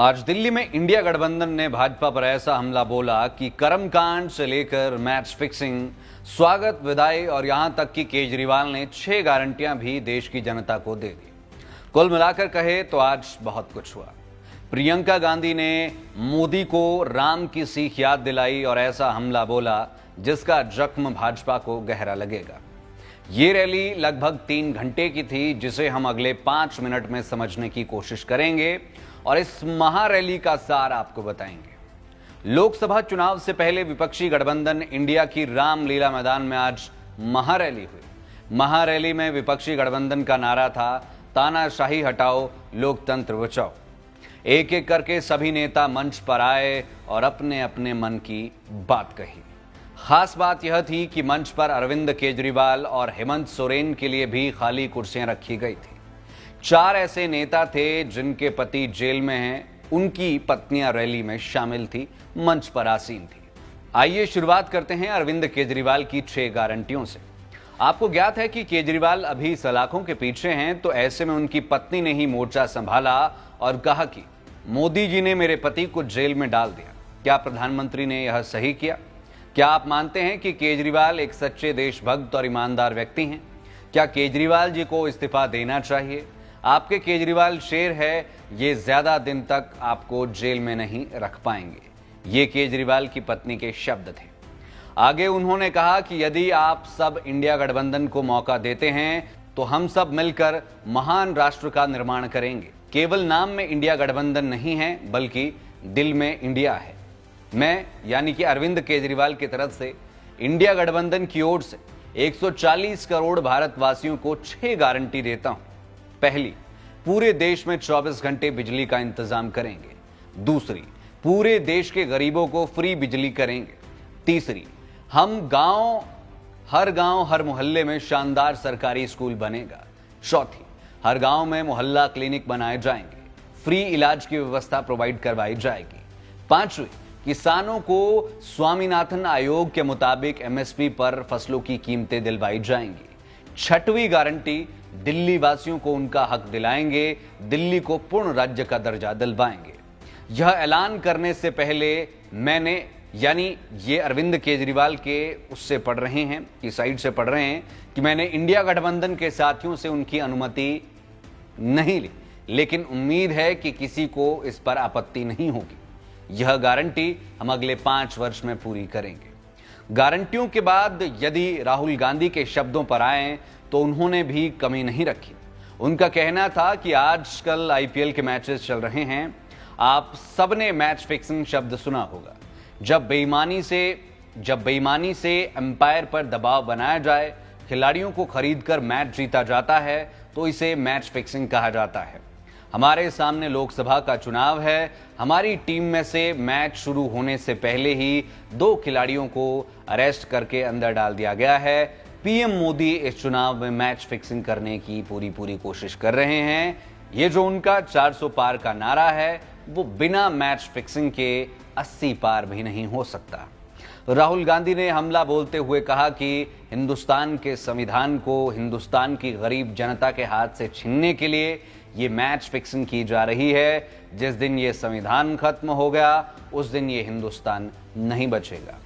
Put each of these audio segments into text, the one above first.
आज दिल्ली में इंडिया गठबंधन ने भाजपा पर ऐसा हमला बोला कि कर्मकांड से लेकर मैच फिक्सिंग, स्वागत, विदाई और यहां तक कि केजरीवाल ने 6 गारंटियां भी देश की जनता को दे दी। कुल मिलाकर कहे तो आज बहुत कुछ हुआ। प्रियंका गांधी ने मोदी को राम की सीख याद दिलाई और ऐसा हमला बोला जिसका जख्म भाजपा को गहरा लगेगा। ये रैली लगभग 3 घंटे की थी, जिसे हम अगले 5 मिनट में समझने की कोशिश करेंगे और इस महारैली का सार आपको बताएंगे। लोकसभा चुनाव से पहले विपक्षी गठबंधन इंडिया की रामलीला मैदान में आज महारैली हुई। महारैली में विपक्षी गठबंधन का नारा था, तानाशाही हटाओ, लोकतंत्र बचाओ। एक एक करके सभी नेता मंच पर आए और अपने अपने मन की बात कही। खास बात यह थी कि मंच पर अरविंद केजरीवाल और हेमंत सोरेन के लिए भी खाली कुर्सियां रखी गई थी। 4 ऐसे नेता थे जिनके पति जेल में हैं, उनकी पत्नियां रैली में शामिल थी, मंच पर आसीन थी। आइए शुरुआत करते हैं अरविंद केजरीवाल की 6 गारंटियों से। आपको ज्ञात है कि केजरीवाल अभी सलाखों के पीछे हैं, तो ऐसे में उनकी पत्नी ने ही मोर्चा संभाला और कहा कि मोदी जी ने मेरे पति को जेल में डाल दिया। क्या प्रधानमंत्री ने यह सही किया? क्या आप मानते हैं कि केजरीवाल एक सच्चे देशभक्त और ईमानदार व्यक्ति हैं? क्या केजरीवाल जी को इस्तीफा देना चाहिए? आपके केजरीवाल शेर है, ये ज्यादा दिन तक आपको जेल में नहीं रख पाएंगे। ये केजरीवाल की पत्नी के शब्द थे। आगे उन्होंने कहा कि यदि आप सब इंडिया गठबंधन को मौका देते हैं तो हम सब मिलकर महान राष्ट्र का निर्माण करेंगे। केवल नाम में इंडिया गठबंधन नहीं है, बल्कि दिल में इंडिया है। मैं यानी कि अरविंद केजरीवाल की तरफ से इंडिया गठबंधन की ओर से 140 करोड़ भारतवासियों को 6 गारंटी देता हूं। पहली, पूरे देश में 24 घंटे बिजली का इंतजाम करेंगे। दूसरी, पूरे देश के गरीबों को फ्री बिजली करेंगे। तीसरी, हम हर गांव हर मोहल्ले में शानदार सरकारी स्कूल बनेगा। चौथी, हर गांव में मोहल्ला क्लिनिक बनाए जाएंगे, फ्री इलाज की व्यवस्था प्रोवाइड करवाई जाएगी। पांचवी, किसानों को स्वामीनाथन आयोग के मुताबिक एमएसपी पर फसलों की कीमतें दिलवाई जाएंगी। छठवीं गारंटी, दिल्ली वासियों को उनका हक दिलाएंगे, दिल्ली को पूर्ण राज्य का दर्जा दिलवाएंगे। यह ऐलान करने से पहले मैंने, यानी ये अरविंद केजरीवाल के उससे पढ़ रहे हैं, की साइड से पढ़ रहे हैं कि मैंने इंडिया गठबंधन के साथियों से उनकी अनुमति नहीं ली, लेकिन उम्मीद है कि किसी को इस पर आपत्ति नहीं होगी। यह गारंटी हम अगले 5 वर्ष में पूरी करेंगे। गारंटियों के बाद यदि राहुल गांधी के शब्दों पर आए तो उन्होंने भी कमी नहीं रखी। उनका कहना था कि आजकल आईपीएल के मैचेस चल रहे हैं, आप सबने मैच फिक्सिंग शब्द सुना होगा। जब बेईमानी से अंपायर पर दबाव बनाया जाए, खिलाड़ियों को खरीदकर मैच जीता जाता है, तो इसे मैच फिक्सिंग कहा जाता है। हमारे सामने लोकसभा का चुनाव है। हमारी टीम में से मैच शुरू होने से पहले ही 2 खिलाड़ियों को अरेस्ट करके अंदर डाल दिया गया है। पीएम मोदी इस चुनाव में मैच फिक्सिंग करने की पूरी कोशिश कर रहे हैं। ये जो उनका 400 पार का नारा है, वो बिना मैच फिक्सिंग के 80 पार भी नहीं हो सकता। राहुल गांधी ने हमला बोलते हुए कहा कि हिंदुस्तान के संविधान को हिंदुस्तान की गरीब जनता के हाथ से छीनने के लिए ये मैच फिक्सिंग की जा रही है। जिस दिन ये संविधान खत्म हो गया, उस दिन ये हिंदुस्तान नहीं बचेगा।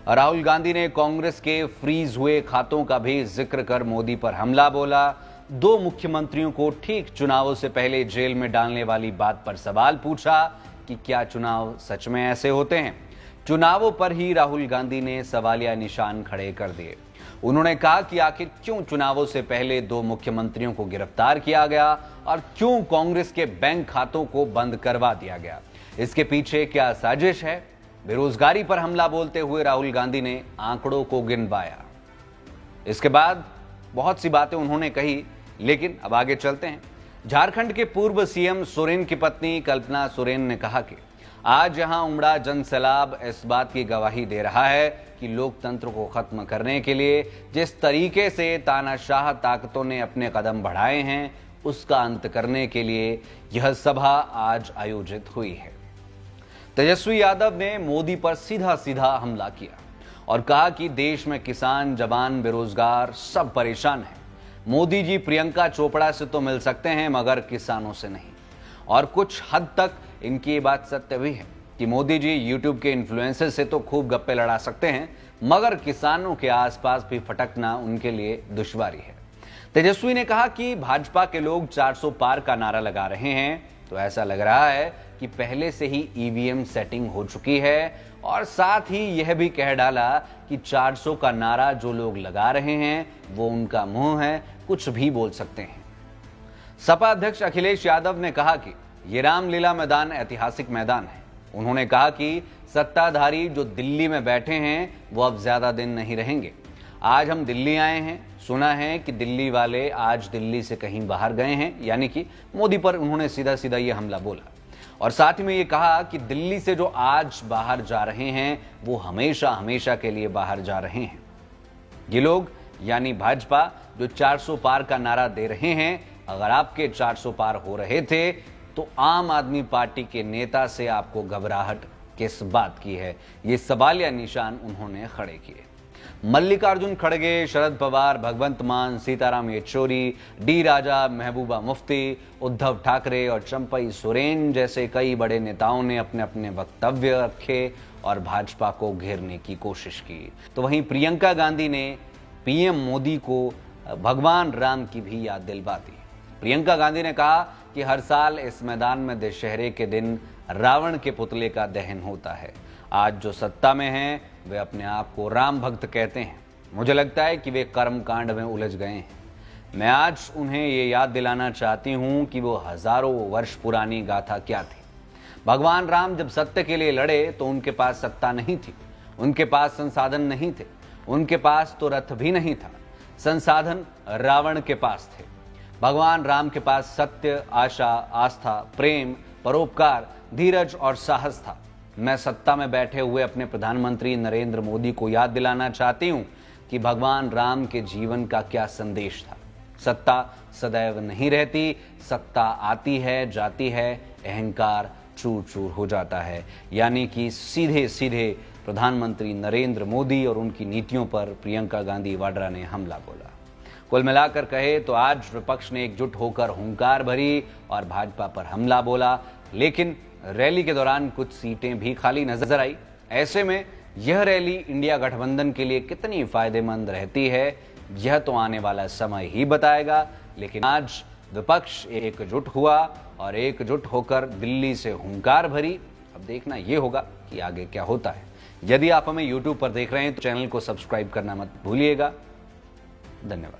राहुल गांधी ने कांग्रेस के फ्रीज हुए खातों का भी जिक्र कर मोदी पर हमला बोला। 2 मुख्यमंत्रियों को ठीक चुनावों से पहले जेल में डालने वाली बात पर सवाल पूछा कि क्या चुनाव सच में ऐसे होते हैं। चुनावों पर ही राहुल गांधी ने सवालिया निशान खड़े कर दिए। उन्होंने कहा कि आखिर क्यों चुनावों से पहले 2 मुख्यमंत्रियों को गिरफ्तार किया गया और क्यों कांग्रेस के बैंक खातों को बंद करवा दिया गया। इसके पीछे क्या साजिश है? बेरोजगारी पर हमला बोलते हुए राहुल गांधी ने आंकड़ों को गिनवाया। इसके बाद बहुत सी बातें उन्होंने कही, लेकिन अब आगे चलते हैं। झारखंड के पूर्व सीएम सोरेन की पत्नी कल्पना सोरेन ने कहा कि आज यहां उमड़ा जन सैलाब इस बात की गवाही दे रहा है कि लोकतंत्र को खत्म करने के लिए जिस तरीके से तानाशाह ताकतों ने अपने कदम बढ़ाए हैं, उसका अंत करने के लिए यह सभा आज आयोजित हुई है। तेजस्वी यादव ने मोदी पर सीधा सीधा हमला किया और कहा कि देश में किसान, जवान, बेरोजगार सब परेशान हैं। मोदी जी प्रियंका चोपड़ा से तो मिल सकते हैं, मगर किसानों से नहीं। और कुछ हद तक इनकी ये बात सत्य भी है कि मोदी जी यूट्यूब के इन्फ्लुएंसर से तो खूब गप्पे लड़ा सकते हैं, मगर किसानों के आसपास भी फटकना उनके लिए दुश्वारी है। तेजस्वी ने कहा कि भाजपा के लोग 400 पार का नारा लगा रहे हैं, तो ऐसा लग रहा है कि पहले से ही ईवीएम सेटिंग हो चुकी है, और साथ ही यह भी कह डाला कि 400 का नारा जो लोग लगा रहे हैं वो उनका मुंह है, कुछ भी बोल सकते हैं। सपा अध्यक्ष अखिलेश यादव ने कहा कि ये रामलीला मैदान ऐतिहासिक मैदान है। उन्होंने कहा कि सत्ताधारी जो दिल्ली में बैठे हैं वो अब ज्यादा दिन नहीं रहेंगे। आज हम दिल्ली आए हैं, सुना है कि दिल्ली वाले आज दिल्ली से कहीं बाहर गए हैं, यानी कि मोदी पर उन्होंने सीधा सीधा ये हमला बोला। और साथ ही में ये कहा कि दिल्ली से जो आज बाहर जा रहे हैं वो हमेशा हमेशा के लिए बाहर जा रहे हैं। ये लोग यानी भाजपा जो 400 पार का नारा दे रहे हैं, अगर आपके 400 पार हो रहे थे तो आम आदमी पार्टी के नेता से आपको घबराहट किस बात की है, ये सवालिया निशान उन्होंने खड़े किए। मल्लिकार्जुन खड़गे, शरद पवार, भगवंत मान, सीताराम येचुरी, डी राजा, महबूबा मुफ्ती, उद्धव ठाकरे और चंपई सोरेन जैसे कई बड़े नेताओं ने अपने अपने वक्तव्य रखे और भाजपा को घेरने की कोशिश की। तो वहीं प्रियंका गांधी ने पीएम मोदी को भगवान राम की भी याद दिलवा दी। प्रियंका गांधी ने कहा कि हर साल इस मैदान में दशहरे के दिन रावण के पुतले का दहन होता है। आज जो सत्ता में हैं वे अपने आप को राम भक्त कहते हैं। मुझे लगता है कि वे कर्म कांड में उलझ गए हैं। मैं आज उन्हें ये याद दिलाना चाहती हूं कि वो हजारों वर्ष पुरानी गाथा क्या थी। भगवान राम जब सत्य के लिए लड़े तो उनके पास सत्ता नहीं थी, उनके पास संसाधन नहीं थे, उनके पास तो रथ भी नहीं था। संसाधन रावण के पास थे। भगवान राम के पास सत्य, आशा, आस्था, प्रेम, परोपकार, धीरज और साहस था। मैं सत्ता में बैठे हुए अपने प्रधानमंत्री नरेंद्र मोदी को याद दिलाना चाहती हूं कि भगवान राम के जीवन का क्या संदेश था। सत्ता सदैव नहीं रहती, सत्ता आती है, जाती है, अहंकार चूर चूर हो जाता है। यानी कि सीधे सीधे प्रधानमंत्री नरेंद्र मोदी और उनकी नीतियों पर प्रियंका गांधी वाड्रा ने हमला बोला। कुल मिलाकर कहे तो आज विपक्ष ने एकजुट होकर हुंकार भरी और भाजपा पर हमला बोला, लेकिन रैली के दौरान कुछ सीटें भी खाली नजर आई। ऐसे में यह रैली इंडिया गठबंधन के लिए कितनी फायदेमंद रहती है यह तो आने वाला समय ही बताएगा। लेकिन आज विपक्ष एकजुट हुआ और एकजुट होकर दिल्ली से हुंकार भरी। अब देखना यह होगा कि आगे क्या होता है। यदि आप हमें YouTube पर देख रहे हैं तो चैनल को सब्सक्राइब करना मत भूलिएगा। धन्यवाद।